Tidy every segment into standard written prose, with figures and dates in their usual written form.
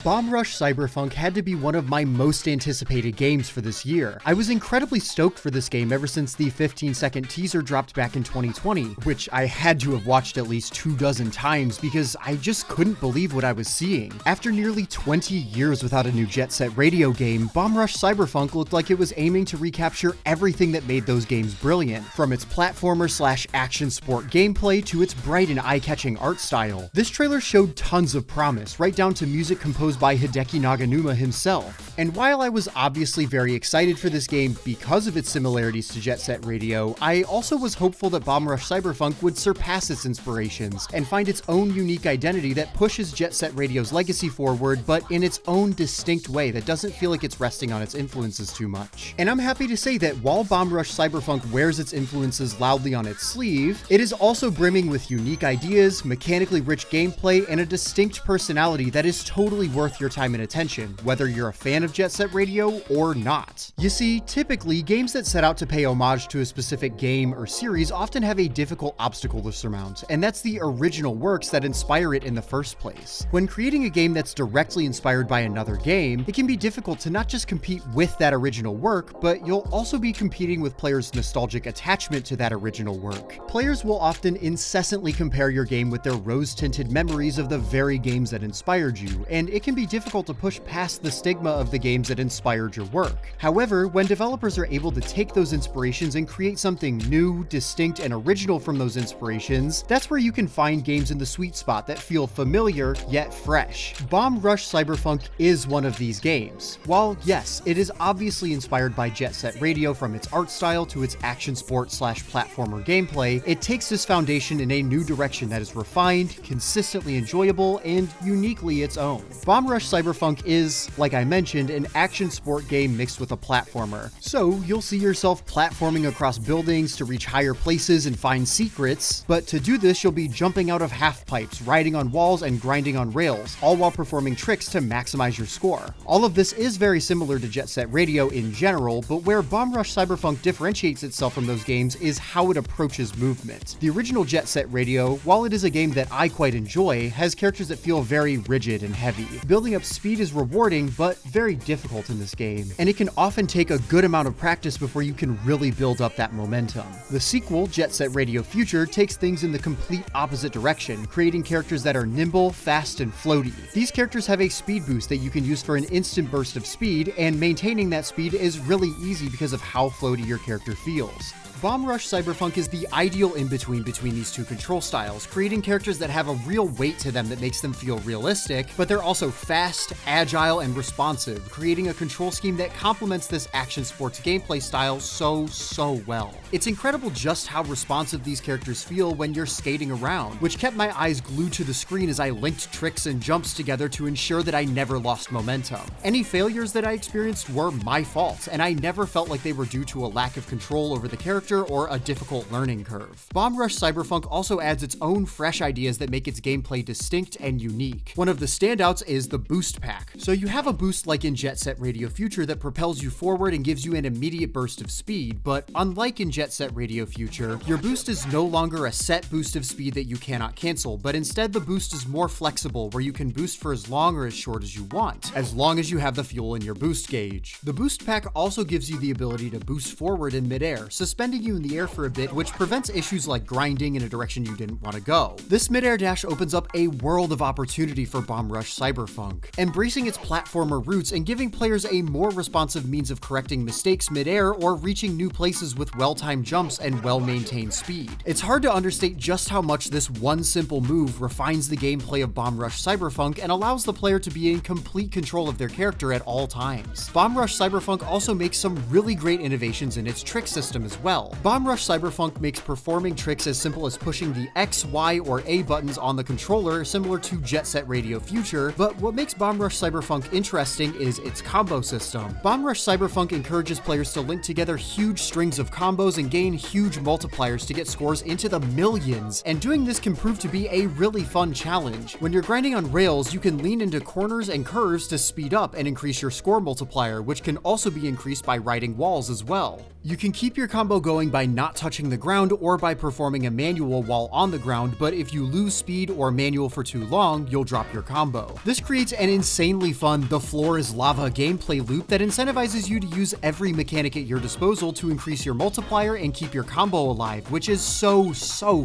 Bomb Rush Cyberfunk had to be one of my most anticipated games for this year. I was incredibly stoked for this game ever since the 15-second teaser dropped back in 2020, which I had to have watched at least 24 times because I just couldn't believe what I was seeing. After nearly 20 years without a new Jet Set Radio game, Bomb Rush Cyberfunk looked like it was aiming to recapture everything that made those games brilliant, from its platformer/action sport gameplay to its bright and eye-catching art style. This trailer showed tons of promise, right down to music composed by Hideki Naganuma himself. And while I was obviously very excited for this game because of its similarities to Jet Set Radio, I also was hopeful that Bomb Rush Cyberfunk would surpass its inspirations and find its own unique identity that pushes Jet Set Radio's legacy forward, but in its own distinct way that doesn't feel like it's resting on its influences too much. And I'm happy to say that while Bomb Rush Cyberfunk wears its influences loudly on its sleeve, it is also brimming with unique ideas, mechanically rich gameplay, and a distinct personality that is totally worth your time and attention, whether you're a fan of Jet Set Radio or not. You see, typically, games that set out to pay homage to a specific game or series often have a difficult obstacle to surmount, and that's the original works that inspire it in the first place. When creating a game that's directly inspired by another game, it can be difficult to not just compete with that original work, but you'll also be competing with players' nostalgic attachment to that original work. Players will often incessantly compare your game with their rose-tinted memories of the very games that inspired you, and it can be difficult to push past the stigma of the games that inspired your work. However, when developers are able to take those inspirations and create something new, distinct, and original from those inspirations, that's where you can find games in the sweet spot that feel familiar yet fresh. Bomb Rush Cyberfunk is one of these games. While yes, it is obviously inspired by Jet Set Radio from its art style to its action sport/platformer gameplay, it takes this foundation in a new direction that is refined, consistently enjoyable, and uniquely its own. Bomb Rush Cyberfunk is, like I mentioned, an action sport game mixed with a platformer. So you'll see yourself platforming across buildings to reach higher places and find secrets, but to do this you'll be jumping out of half pipes, riding on walls, and grinding on rails, all while performing tricks to maximize your score. All of this is very similar to Jet Set Radio in general, but where Bomb Rush Cyberfunk differentiates itself from those games is how it approaches movement. The original Jet Set Radio, while it is a game that I quite enjoy, has characters that feel very rigid and heavy. Building up speed is rewarding, but very difficult in this game, and it can often take a good amount of practice before you can really build up that momentum. The sequel, Jet Set Radio Future, takes things in the complete opposite direction, creating characters that are nimble, fast, and floaty. These characters have a speed boost that you can use for an instant burst of speed, and maintaining that speed is really easy because of how floaty your character feels. Bomb Rush Cyberfunk is the ideal in-between between these two control styles, creating characters that have a real weight to them that makes them feel realistic, but they're also fast, agile, and responsive, creating a control scheme that complements this action sports gameplay style so well. It's incredible just how responsive these characters feel when you're skating around, which kept my eyes glued to the screen as I linked tricks and jumps together to ensure that I never lost momentum. Any failures that I experienced were my fault, and I never felt like they were due to a lack of control over the character or a difficult learning curve. Bomb Rush Cyberfunk also adds its own fresh ideas that make its gameplay distinct and unique. One of the standouts is the boost pack. So you have a boost like in Jet Set Radio Future that propels you forward and gives you an immediate burst of speed, but unlike in Jet Set Radio Future, your boost is no longer a set boost of speed that you cannot cancel, but instead the boost is more flexible where you can boost for as long or as short as you want, as long as you have the fuel in your boost gauge. The boost pack also gives you the ability to boost forward in midair, suspending you in the air for a bit, which prevents issues like grinding in a direction you didn't want to go. This midair dash opens up a world of opportunity for Bomb Rush Cyberfunk, embracing its platformer roots and giving players a more responsive means of correcting mistakes midair or reaching new places with well-timed jumps and well-maintained speed. It's hard to understate just how much this one simple move refines the gameplay of Bomb Rush Cyberfunk and allows the player to be in complete control of their character at all times. Bomb Rush Cyberfunk also makes some really great innovations in its trick system as well. Bomb Rush Cyberfunk makes performing tricks as simple as pushing the X, Y, or A buttons on the controller, similar to Jet Set Radio Future, but what makes Bomb Rush Cyberfunk interesting is its combo system. Bomb Rush Cyberfunk encourages players to link together huge strings of combos and gain huge multipliers to get scores into the millions, and doing this can prove to be a really fun challenge. When you're grinding on rails, you can lean into corners and curves to speed up and increase your score multiplier, which can also be increased by riding walls as well. You can keep your combo going by not touching the ground or by performing a manual while on the ground, but if you lose speed or manual for too long, you'll drop your combo. This creates an insanely fun "the floor is lava" gameplay loop that incentivizes you to use every mechanic at your disposal to increase your multiplier and keep your combo alive, which is so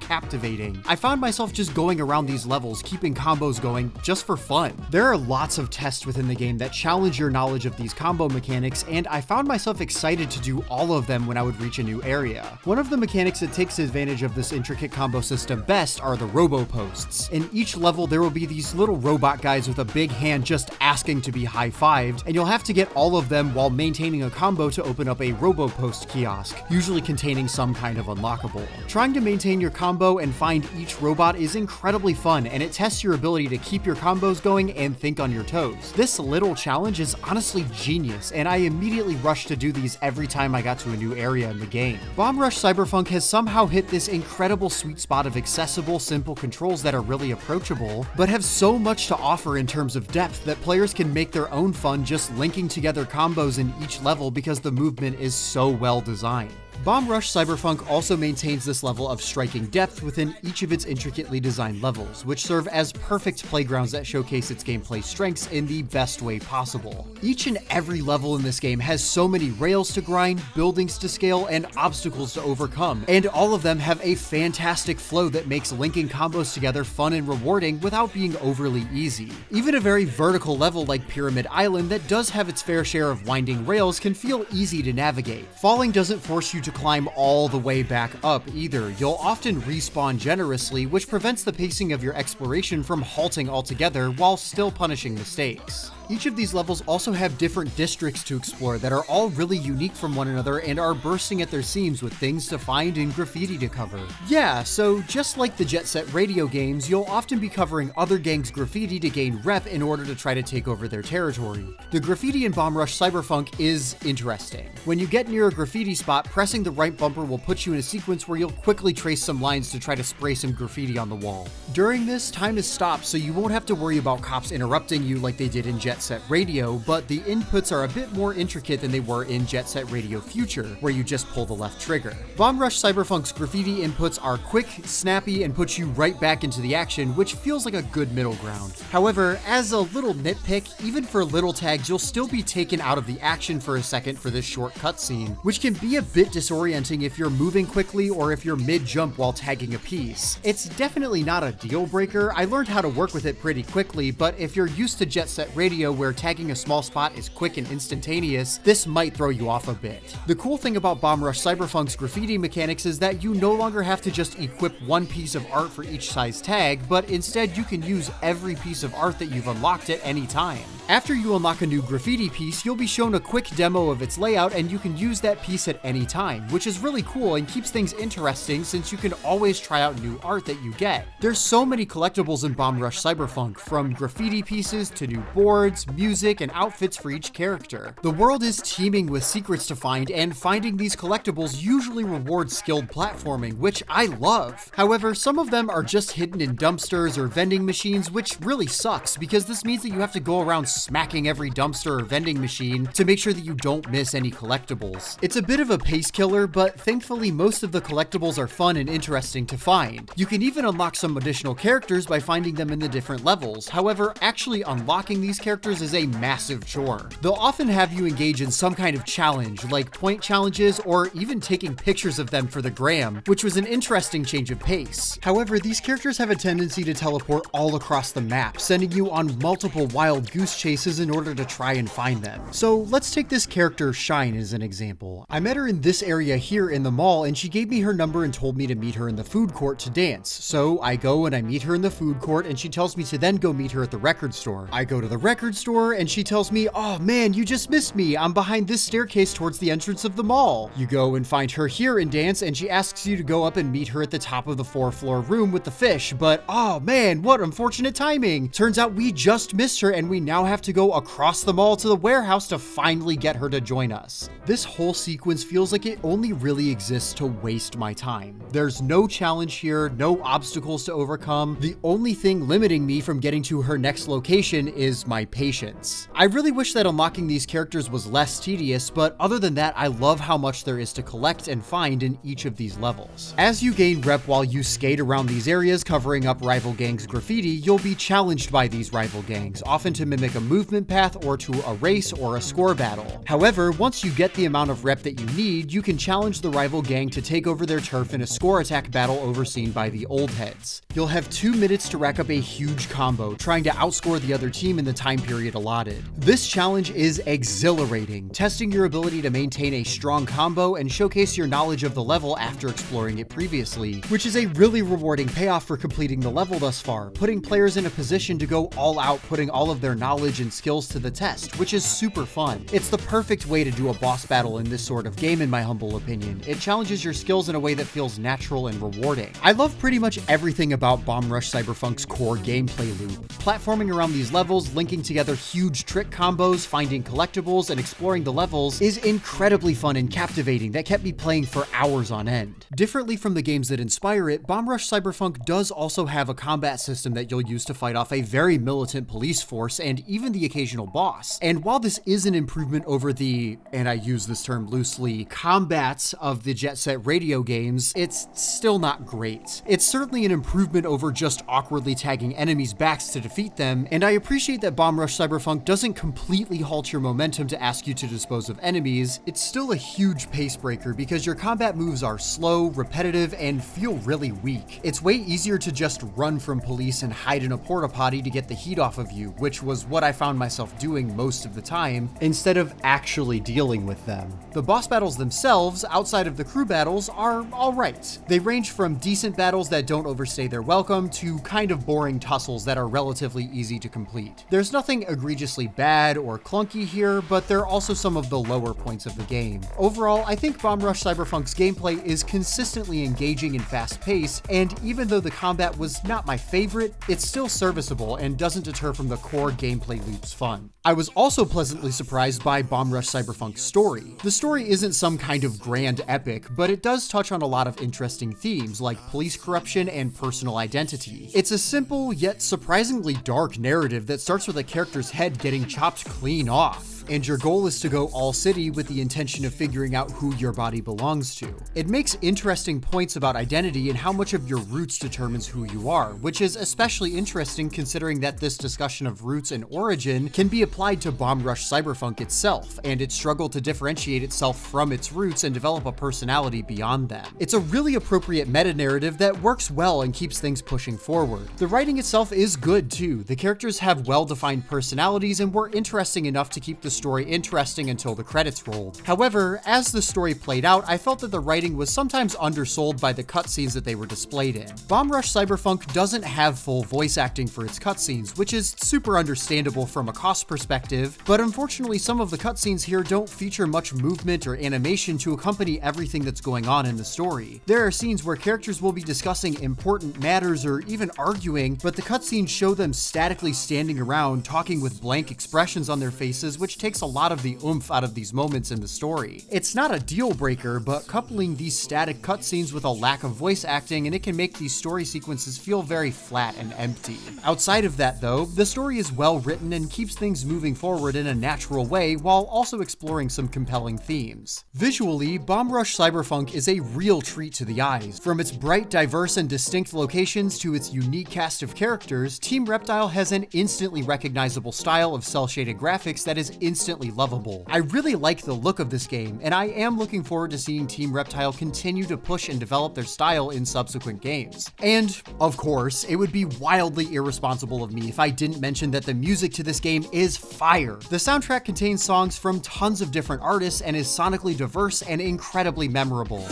captivating. I found myself just going around these levels, keeping combos going just for fun. There are lots of tests within the game that challenge your knowledge of these combo mechanics, and I found myself excited to do all of them when I would reach a new area. One of the mechanics that takes advantage of this intricate combo system best are the robo posts. In each level, there will be these little robot guys with a big hand just asking to be high-fived, and you'll have to get all of them while maintaining a combo to open up a robo post kiosk, usually containing some kind of unlockable. Trying to maintain your combo and find each robot is incredibly fun, and it tests your ability to keep your combos going and think on your toes. This little challenge is honestly genius, and I immediately rushed to do these every time I got to a new area in the game. Bomb Rush Cyberfunk has somehow hit this incredible sweet spot of accessible, simple controls that are really approachable, but have so much to offer in terms of depth that players can make their own fun just linking together combos in each level because the movement is so well designed. Bomb Rush Cyberfunk also maintains this level of striking depth within each of its intricately designed levels, which serve as perfect playgrounds that showcase its gameplay strengths in the best way possible. Each and every level in this game has so many rails to grind, buildings to scale, and obstacles to overcome, and all of them have a fantastic flow that makes linking combos together fun and rewarding without being overly easy. Even a very vertical level like Pyramid Island that does have its fair share of winding rails can feel easy to navigate. Falling doesn't force you to climb all the way back up either. You'll often respawn generously, which prevents the pacing of your exploration from halting altogether while still punishing mistakes. Each of these levels also have different districts to explore that are all really unique from one another and are bursting at their seams with things to find and graffiti to cover. Yeah, so just like the Jet Set Radio games, you'll often be covering other gangs' graffiti to gain rep in order to try to take over their territory. The graffiti in Bomb Rush Cyberfunk is interesting. When you get near a graffiti spot, pressing the right bumper will put you in a sequence where you'll quickly trace some lines to try to spray some graffiti on the wall. During this, time is stopped, so you won't have to worry about cops interrupting you like they did in Jet Set Radio, but the inputs are a bit more intricate than they were in Jet Set Radio Future, where you just pull the left trigger. Bomb Rush Cyberfunk's graffiti inputs are quick, snappy, and put you right back into the action, which feels like a good middle ground. However, as a little nitpick, even for little tags, you'll still be taken out of the action for a second for this short cutscene, which can be a bit disorienting if you're moving quickly or if you're mid-jump while tagging a piece. It's definitely not a deal breaker. I learned how to work with it pretty quickly, but if you're used to Jet Set Radio where tagging a small spot is quick and instantaneous, this might throw you off a bit. The cool thing about Bomb Rush Cyberfunk's graffiti mechanics is that you no longer have to just equip one piece of art for each size tag, but instead you can use every piece of art that you've unlocked at any time. After you unlock a new graffiti piece, you'll be shown a quick demo of its layout and you can use that piece at any time, which is really cool and keeps things interesting since you can always try out new art that you get. There's so many collectibles in Bomb Rush Cyberfunk, from graffiti pieces to new boards, music, and outfits for each character. The world is teeming with secrets to find, and finding these collectibles usually rewards skilled platforming, which I love. However, some of them are just hidden in dumpsters or vending machines, which really sucks because this means that you have to go around smacking every dumpster or vending machine to make sure that you don't miss any collectibles. It's a bit of a pace killer, but thankfully most of the collectibles are fun and interesting to find. You can even unlock some additional characters by finding them in the different levels. However, actually unlocking these characters is a massive chore. They'll often have you engage in some kind of challenge, like point challenges or even taking pictures of them for the gram, which was an interesting change of pace. However, these characters have a tendency to teleport all across the map, sending you on multiple wild goose chases in order to try and find them. So let's take this character Shine as an example. I met her in this area here in the mall and she gave me her number and told me to meet her in the food court to dance. So I go and I meet her in the food court and she tells me to then go meet her at the record store. I go to the record store and she tells me, "Oh man, you just missed me. I'm behind this staircase towards the entrance of the mall." You go and find her here and dance and she asks you to go up and meet her at the top of the 4th-floor room with the fish, but oh man, what unfortunate timing. Turns out we just missed her and we now have have to go across the mall to the warehouse to finally get her to join us. This whole sequence feels like it only really exists to waste my time. There's no challenge here, no obstacles to overcome. The only thing limiting me from getting to her next location is my patience. I really wish that unlocking these characters was less tedious, but other than that, I love how much there is to collect and find in each of these levels. As you gain rep while you skate around these areas covering up rival gangs' graffiti, you'll be challenged by these rival gangs, often to mimic a movement path or to a race or a score battle. However, once you get the amount of rep that you need, you can challenge the rival gang to take over their turf in a score attack battle overseen by the old heads. You'll have 2 minutes to rack up a huge combo, trying to outscore the other team in the time period allotted. This challenge is exhilarating, testing your ability to maintain a strong combo and showcase your knowledge of the level after exploring it previously, which is a really rewarding payoff for completing the level thus far, putting players in a position to go all out, putting all of their knowledge and skills to the test, which is super fun. It's the perfect way to do a boss battle in this sort of game, in my humble opinion. It challenges your skills in a way that feels natural and rewarding. I love pretty much everything about Bomb Rush Cyberfunk's core gameplay loop. Platforming around these levels, linking together huge trick combos, finding collectibles, and exploring the levels is incredibly fun and captivating that kept me playing for hours on end. Differently from the games that inspire it, Bomb Rush Cyberfunk does also have a combat system that you'll use to fight off a very militant police force and even the occasional boss. And while this is an improvement over the, and I use this term loosely, combats of the Jet Set Radio games, it's still not great. It's certainly an improvement over just awkwardly tagging enemies' backs to defeat them, and I appreciate that Bomb Rush Cyberfunk doesn't completely halt your momentum to ask you to dispose of enemies. It's still a huge pace breaker because your combat moves are slow, repetitive, and feel really weak. It's way easier to just run from police and hide in a porta potty to get the heat off of you, which was what I found myself doing most of the time, instead of actually dealing with them. The boss battles themselves, outside of the crew battles, are alright. They range from decent battles that don't overstay their welcome to kind of boring tussles that are relatively easy to complete. There's nothing egregiously bad or clunky here, but they're also some of the lower points of the game. Overall, I think Bomb Rush Cyberfunk's gameplay is consistently engaging and fast-paced, and even though the combat was not my favorite, it's still serviceable and doesn't deter from the core gameplay loop's fun. I was also pleasantly surprised by Bomb Rush Cyberfunk's story. The story isn't some kind of grand epic, but it does touch on a lot of interesting themes like police corruption and personal identity. It's a simple yet surprisingly dark narrative that starts with a character's head getting chopped clean off, and your goal is to go all city with the intention of figuring out who your body belongs to. It makes interesting points about identity and how much of your roots determines who you are, which is especially interesting considering that this discussion of roots and origin can be applied to Bomb Rush Cyberfunk itself, and its struggle to differentiate itself from its roots and develop a personality beyond them. It's a really appropriate meta-narrative that works well and keeps things pushing forward. The writing itself is good too. The characters have well-defined personalities and were interesting enough to keep the story interesting until the credits rolled. However, as the story played out, I felt that the writing was sometimes undersold by the cutscenes that they were displayed in. Bomb Rush Cyberfunk doesn't have full voice acting for its cutscenes, which is super understandable from a cost perspective, but unfortunately some of the cutscenes here don't feature much movement or animation to accompany everything that's going on in the story. There are scenes where characters will be discussing important matters or even arguing, but the cutscenes show them statically standing around talking with blank expressions on their faces, which takes a lot of the oomph out of these moments in the story. It's not a deal breaker, but coupling these static cutscenes with a lack of voice acting, and it can make these story sequences feel very flat and empty. Outside of that though, the story is well written and keeps things moving forward in a natural way while also exploring some compelling themes. Visually, Bomb Rush Cyberfunk is a real treat to the eyes. From its bright, diverse, and distinct locations to its unique cast of characters, Team Reptile has an instantly recognizable style of cel-shaded graphics that is instantly lovable. I really like the look of this game, and I am looking forward to seeing Team Reptile continue to push and develop their style in subsequent games. And, of course, it would be wildly irresponsible of me if I didn't mention that the music to this game is fire. The soundtrack contains songs from tons of different artists and is sonically diverse and incredibly memorable.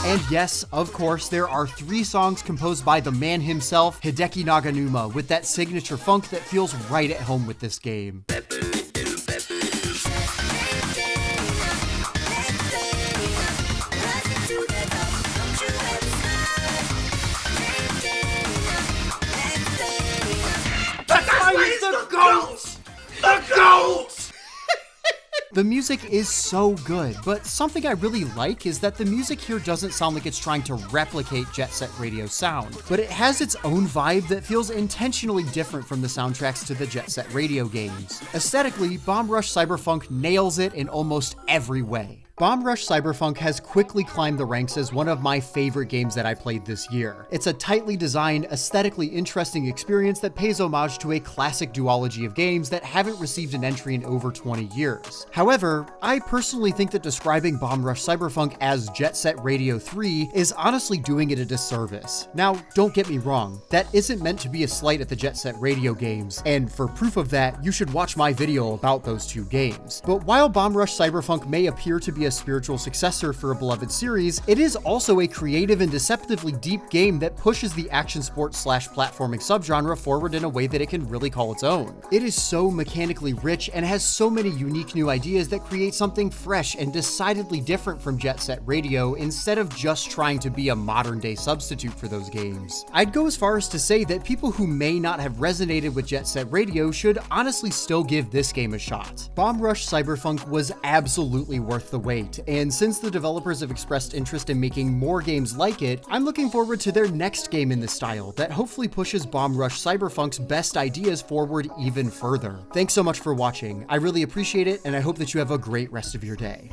And And yes, of course, there are 3 songs composed by the man himself, Hideki Naganuma, with that signature funk that feels right at home with this game. The music is so good, but something I really like is that the music here doesn't sound like it's trying to replicate Jet Set Radio's sound, but it has its own vibe that feels intentionally different from the soundtracks to the Jet Set Radio games. Aesthetically, Bomb Rush Cyberfunk nails it in almost every way. Bomb Rush Cyberfunk has quickly climbed the ranks as one of my favorite games that I played this year. It's a tightly designed, aesthetically interesting experience that pays homage to a classic duology of games that haven't received an entry in over 20 years. However, I personally think that describing Bomb Rush Cyberfunk as Jet Set Radio 3 is honestly doing it a disservice. Now, don't get me wrong, that isn't meant to be a slight at the Jet Set Radio games, and for proof of that, you should watch my video about those 2 games. But while Bomb Rush Cyberfunk may appear to be a spiritual successor for a beloved series, it is also a creative and deceptively deep game that pushes the action sports / platforming subgenre forward in a way that it can really call its own. It is so mechanically rich and has so many unique new ideas that create something fresh and decidedly different from Jet Set Radio instead of just trying to be a modern day substitute for those games. I'd go as far as to say that people who may not have resonated with Jet Set Radio should honestly still give this game a shot. Bomb Rush Cyberfunk was absolutely worth the wait, and since the developers have expressed interest in making more games like it, I'm looking forward to their next game in this style that hopefully pushes Bomb Rush Cyberfunk's best ideas forward even further. Thanks so much for watching. I really appreciate it, and I hope that you have a great rest of your day.